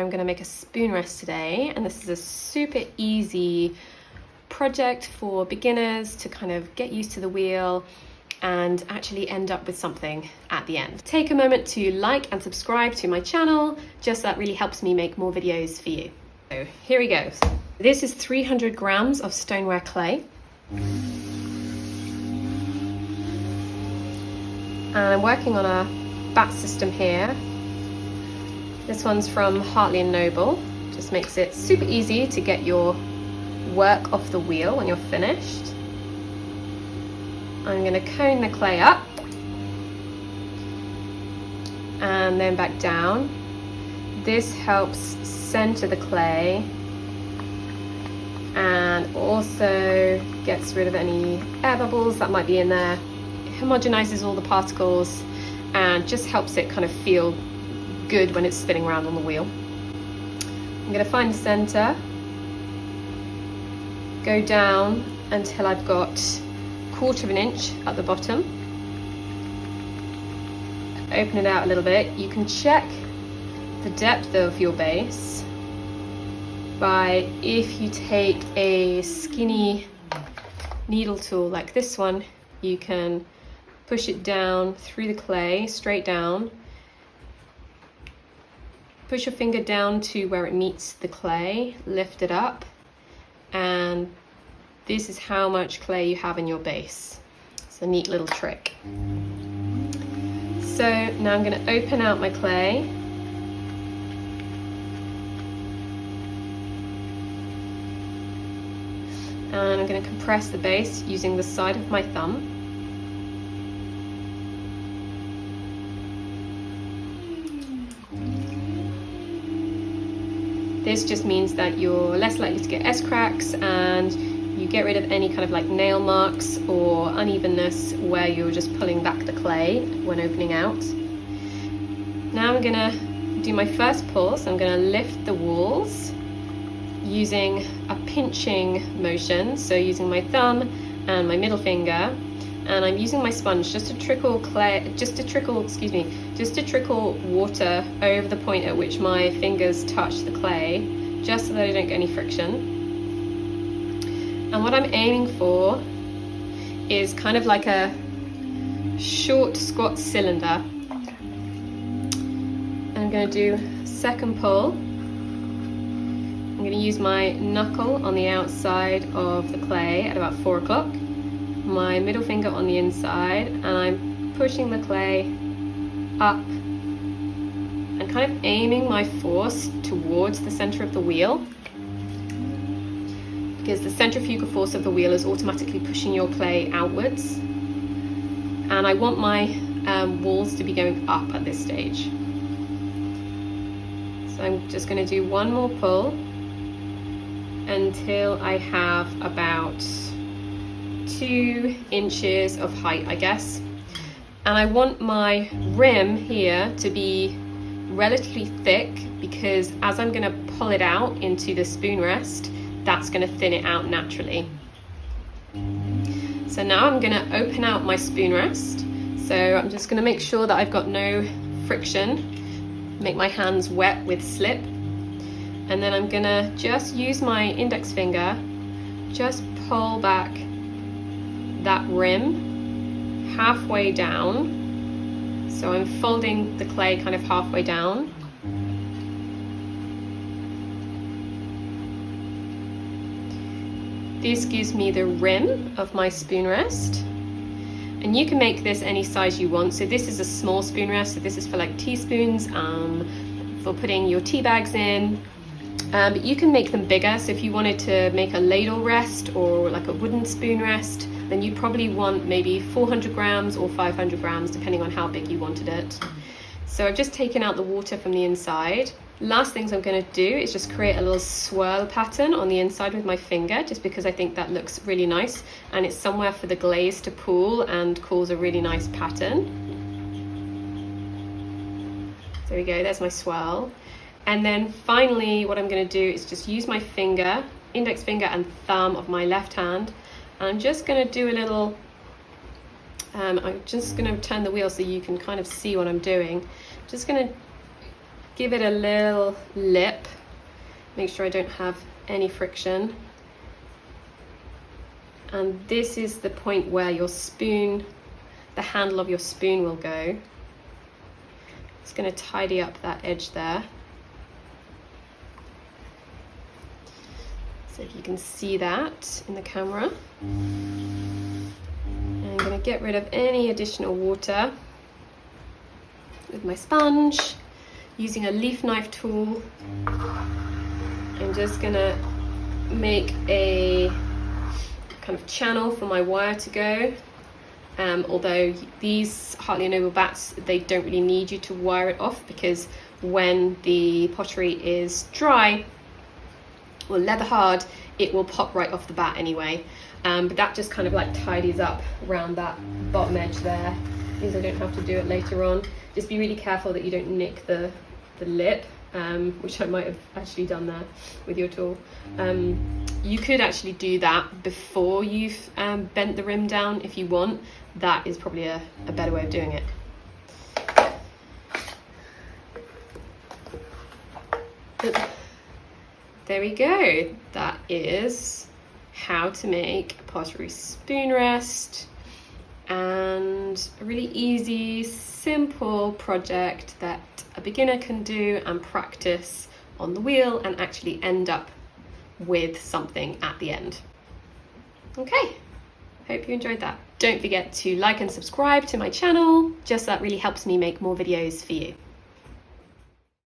I'm going to make a spoon rest today, and this is a super easy project for beginners to kind of get used to the wheel and actually end up with something at the end. Take a moment to like and subscribe to my channel, just that really helps me make more videos for you. So here we go. This is 300 grams of stoneware clay. And I'm working on a bat system here. This one's from Hartley & Noble. Just makes it super easy to get your work off the wheel when you're finished. I'm going to cone the clay up and then back down. This helps center the clay and also gets rid of any air bubbles that might be in there. It homogenizes all the particles and just helps it kind of feel good when it's spinning around on the wheel. I'm going to find the center, go down until I've got 1/4 of an inch at the bottom, open it out a little bit. You can check the depth of your base by, if you take a skinny needle tool like this one, you can push it down through the clay, straight down. Push your finger down to where it meets the clay, lift it up, and this is how much clay you have in your base. It's a neat little trick. So now I'm going to open out my clay. And I'm going to compress the base using the side of my thumb. This just means that you're less likely to get S-cracks and you get rid of any kind of like nail marks or unevenness where you're just pulling back the clay when opening out. Now I'm gonna do my first pull, so I'm gonna lift the walls using a pinching motion, so using my thumb and my middle finger, and I'm using my sponge just to trickle water over the point at which my fingers touch the clay, just so that I don't get any friction. And what I'm aiming for is kind of like a short squat cylinder. And I'm going to do second pull. I'm going to use my knuckle on the outside of the clay at about 4 o'clock, my middle finger on the inside, and I'm pushing the clay up and kind of aiming my force towards the center of the wheel, because the centrifugal force of the wheel is automatically pushing your clay outwards, and I want my walls to be going up at this stage. So I'm just going to do one more pull until I have about 2 inches of height, I guess. And I want my rim here to be relatively thick, because as I'm going to pull it out into the spoon rest, that's going to thin it out naturally. So now I'm going to open out my spoon rest. So I'm just going to make sure that I've got no friction, make my hands wet with slip, and then I'm going to just use my index finger, just pull back that rim halfway down. So I'm folding the clay kind of halfway down. This gives me the rim of my spoon rest, and you can make this any size you want. So this is a small spoon rest, so this is for like teaspoons, for putting your tea bags in, but you can make them bigger. So if you wanted to make a ladle rest or like a wooden spoon rest, then you probably want maybe 400 grams or 500 grams, depending on how big you wanted it. So I've just taken out the water from the inside. Last things I'm going to do is just create a little swirl pattern on the inside with my finger, just because I think that looks really nice, and it's somewhere for the glaze to pool and cause a really nice pattern. There we go, there's my swirl. And then finally what I'm going to do is just use my finger, index finger and thumb of my left hand, and I'm just going to do a little, I'm just going to turn the wheel so you can kind of see what I'm doing. Just going to give it a little lip, make sure I don't have any friction. And this is the point where your spoon, the handle of your spoon will go. It's going to tidy up that edge there. So if you can see that in the camera. And I'm going to get rid of any additional water with my sponge, using a leaf knife tool. I'm just going to make a kind of channel for my wire to go. Although these Heartly Noble bats, they don't really need you to wire it off, because when the pottery is dry or leather hard, it will pop right off the bat anyway. But that just kind of like tidies up around that bottom edge there, means I don't have to do it later on. Just be really careful that you don't nick the lip, which I might have actually done there with your tool. You could actually do that before you've bent the rim down if you want. That is probably a better way of doing it. There we go. That is how to make a pottery spoon rest, and a really easy, simple project that a beginner can do and practice on the wheel and actually end up with something at the end. Okay, hope you enjoyed that. Don't forget to like and subscribe to my channel, just that really helps me make more videos for you.